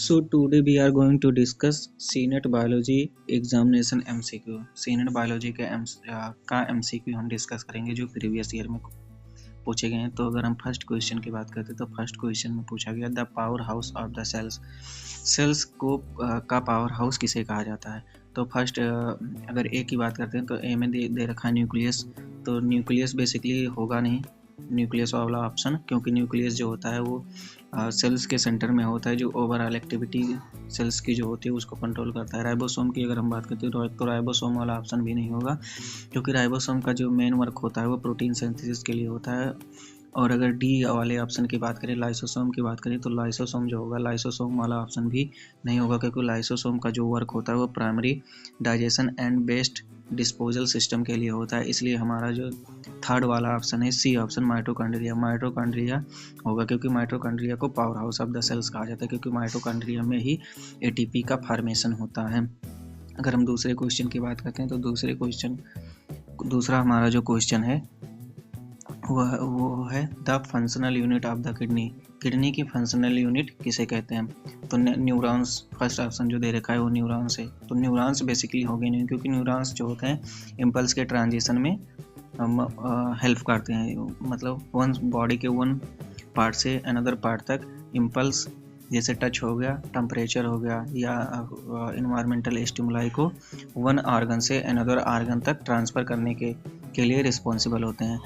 So today we are going to discuss CNET Biology Examination MCQ. CNET Biology का MCQ हम discuss करेंगे जो previous year में पूछे गए हैं। तो अगर हम फर्स्ट क्वेश्चन की बात करते हैं तो फर्स्ट क्वेश्चन में पूछा गया the power house of the cells को का पावर हाउस किसे कहा जाता है। तो फर्स्ट अगर ए की बात करते हैं तो ए में दे रखा है न्यूक्लियस। तो न्यूक्लियस बेसिकली होगा नहीं न्यूक्लियस वाला ऑप्शन, क्योंकि न्यूक्लियस जो होता है वो सेल्स के सेंटर में होता है जो ओवरऑल एक्टिविटी सेल्स की जो होती है उसको कंट्रोल करता है। राइबोसोम की अगर हम बात करते हैं तो राइबोसोम वाला ऑप्शन भी नहीं होगा, क्योंकि राइबोसोम का जो मेन वर्क होता है वो प्रोटीन सिंथेसिस के लिए होता है। और अगर डी वाले ऑप्शन की बात करें, लाइसोसोम की बात करें, तो लाइसोसोम जो होगा लाइसोसोम वाला ऑप्शन भी नहीं होगा, क्योंकि लाइसोसोम का जो वर्क होता है वो primary digestion and waste disposal system के लिए होता है। इसलिए हमारा जो थर्ड वाला ऑप्शन है सी ऑप्शन माइटोकॉन्ड्रिया होगा, क्योंकि माइटोकॉन्ड्रिया को power house of the cells कहा जाता है, क्योंकि माइटोकॉन्ड्रिया में ही एटीपी का फॉर्मेशन होता है। अगर हम दूसरे क्वेश्चन की बात करते हैं तो दूसरा हमारा जो क्वेश्चन है वो है the functional unit of the kidney की फंक्शनल यूनिट किसे कहते हैं। तो न्यूरॉन्स फर्स्ट ऑप्शन जो दे रखा है वो न्यूरॉन्स है। तो न्यूरॉन्स बेसिकली हो गए नहीं, क्योंकि न्यूरॉन्स जो होते हैं इम्पल्स के ट्रांजिशन में हेल्प करते हैं, मतलब वन बॉडी के वन पार्ट से अनदर पार्ट तक इम्पल्स जैसे टच हो गया, टेम्परेचर हो गया, या इन्वायरमेंटल स्टिमुलाई को वन ऑर्गन से अनदर ऑर्गन तक ट्रांसफ़र करने के लिए रिस्पॉन्सिबल होते हैं।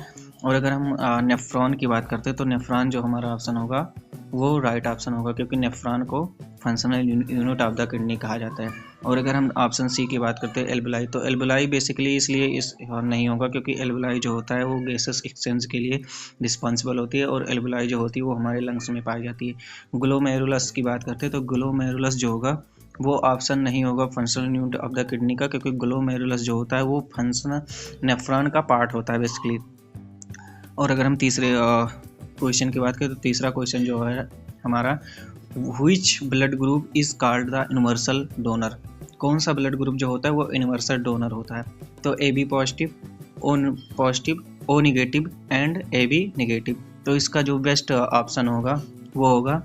और अगर हम नेफ्रॉन की बात करते हैं तो नेफ्रॉन जो हमारा ऑप्शन होगा वो राइट ऑप्शन होगा, क्योंकि नेफ्रॉन को functional unit of the kidney कहा जाता है। और अगर हम ऑप्शन सी की बात करते हैं एल्वेलाई, तो एल्वेलाई बेसिकली इसलिए नहीं होगा क्योंकि एल्वेलाई जो होता है वो गैसेस एक्सचेंज के लिए रिस्पॉन्सिबल होती है, और एल्वेलाई जो होती है वो हमारे लंग्स में पाई जाती है। ग्लोमेरुलस की बात करते हैं तो ग्लोमेरुलस जो होगा वो ऑप्शन नहीं होगा functional unit of the kidney का, क्योंकि ग्लोमेरुलस जो होता है वो फंक्शनल नेफ्रॉन का पार्ट होता है बेसिकली। और अगर हम तीसरे क्वेश्चन की बात करें तो तीसरा क्वेश्चन जो है हमारा which blood group is called the universal donor. कौन सा ब्लड ग्रुप जो होता है वो यूनिवर्सल डोनर होता है। तो A B positive, O negative and A B negative. तो इसका जो बेस्ट ऑप्शन होगा वो होगा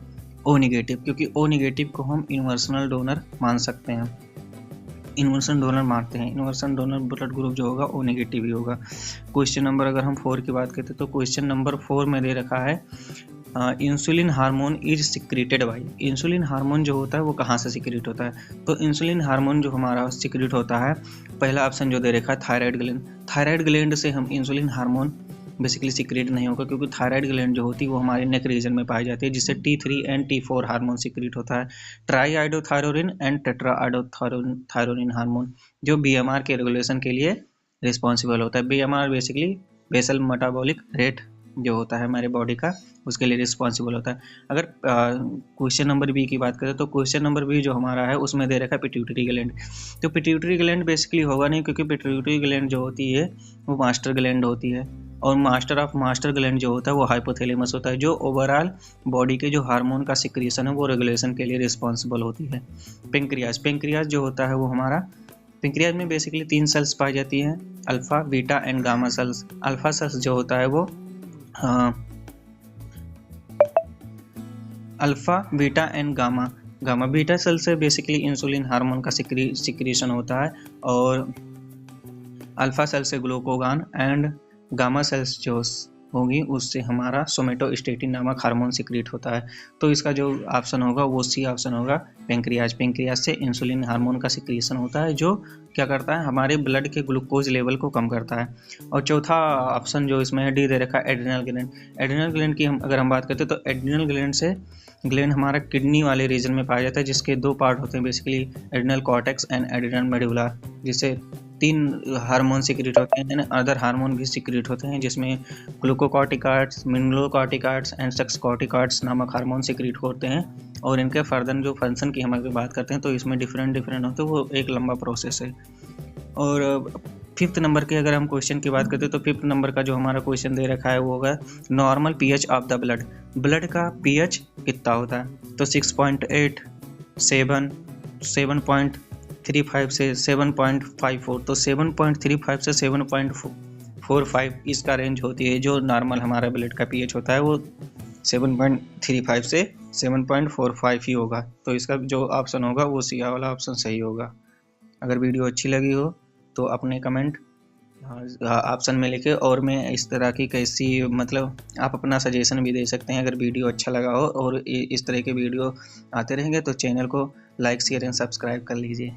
ओ निगेटिव, क्योंकि ओ निगेटिव को हम यूनिवर्सल डोनर मान सकते हैं, यूनिवर्सल डोनर मानते हैं। यूनिवर्सल डोनर ब्लड ग्रुप जो होगा ओ नेगेटिव ही होगा। क्वेश्चन नंबर अगर हम 4 की बात करते हैं तो क्वेश्चन नंबर 4 में दे रखा है insulin hormone is secreted by. Insulin hormone जो होता है वो कहाँ से सिक्रेट होता है। तो इंसुलिन हार्मोन जो हमारा सिक्रेट होता है, पहला ऑप्शन जो दे रखा है थायराइड ग्लैंड। थायराइड ग्लैंड से हम इंसुलिन हार्मोन बेसिकली सिक्रेट नहीं होगा, क्योंकि थायराइड ग्लैंड जो होती है वो हमारे नेक रीजन में पाई जाती है, जिससे T3 and T4 hormone secrete होता है। Triiodothyronine and tetraiodothyronine hormone जो BMR के रेगुलेशन के लिए रिस्पॉन्सिबल होता है। BMR basically basal metabolic rate जो होता है हमारे बॉडी का, उसके लिए रिस्पॉन्सिबल होता है। अगर क्वेश्चन नंबर बी की बात करें तो क्वेश्चन नंबर बी जो हमारा है उसमें दे रखा है पिट्यूटरी ग्लैंड। तो पिट्यूटरी ग्लैंड बेसिकली होगा नहीं, क्योंकि पिट्यूटरी ग्लैंड जो होती है वो मास्टर ग्लैंड होती है, और मास्टर ग्लैंड जो होता है वो हाइपोथैलेमस होता है, जो ओवरऑल बॉडी के जो हार्मोन का सिक्रीशन है वो रेगुलेशन के लिए रिस्पॉन्सिबल होती है। पेंक्रियाज जो होता है वो हमारा, पेंक्रियाज में बेसिकली 3 सेल्स पाई जाती हैं, alpha beta and gamma cells. Alpha cells जो होता है वो alpha beta and gamma beta cell से बेसिकली इंसुलिन हार्मोन का सिक्रीशन होता है, और अल्फा सेल से ग्लूकागॉन एंड गामा सेल्स जो होगी उससे हमारा सोमेटोस्टेटिन नामक हार्मोन सिक्रीट होता है। तो इसका जो ऑप्शन होगा वो सी ऑप्शन होगा पेंक्रियाज से इंसुलिन हार्मोन का सिक्रीशन होता है, जो क्या करता है हमारे ब्लड के ग्लूकोज लेवल को कम करता है। और चौथा ऑप्शन जो इसमें है डी दे रखा है एड्रिनल ग्लैंड। एड्रिनल ग्लैंड की अगर हम बात करते हैं तो एड्रिनल ग्लैंड हमारा किडनी वाले रीजन में पाया जाता है, जिसके 2 पार्ट होते हैं basically, adrenal cortex and adrenal medulla, जिससे 3 हार्मोन सिक्रेट होते हैं, अदर हार्मोन भी सिक्रेट होते हैं, जिसमें ग्लूकोकॉर्टिकॉइड्स, मिनरलोकॉर्टिकॉइड्स एंड सेक्सकॉर्टिकॉइड्स नामक हार्मोन सिक्रेट होते हैं। और इनके फर्दर जो फंक्शन की हम अगर बात करते हैं तो इसमें डिफरेंट होते हैं, वो एक लंबा प्रोसेस है। और 5th नंबर के अगर हम क्वेश्चन की बात करते हैं तो 5th नंबर का जो हमारा क्वेश्चन दे रखा है वो होगा normal pH of the blood का पीएच कितना होता है। तो 6.8, 7, 7.35 से 7.54। तो 7.35 से 7.45 इसका रेंज होती है, जो नॉर्मल हमारा ब्लड का पीएच होता है वो 7.35 से 7.45 ही होगा। तो इसका जो ऑप्शन होगा वो सी वाला ऑप्शन सही होगा। अगर वीडियो अच्छी लगी हो तो अपने कमेंट ऑप्शन में लिखे, और मैं इस तरह की कैसी मतलब आप अपना सजेशन भी दे सकते हैं अगर वीडियो अच्छा लगा हो, और इस तरह के वीडियो आते रहेंगे तो चैनल को लाइक शेयर एंड सब्सक्राइब कर लीजिए।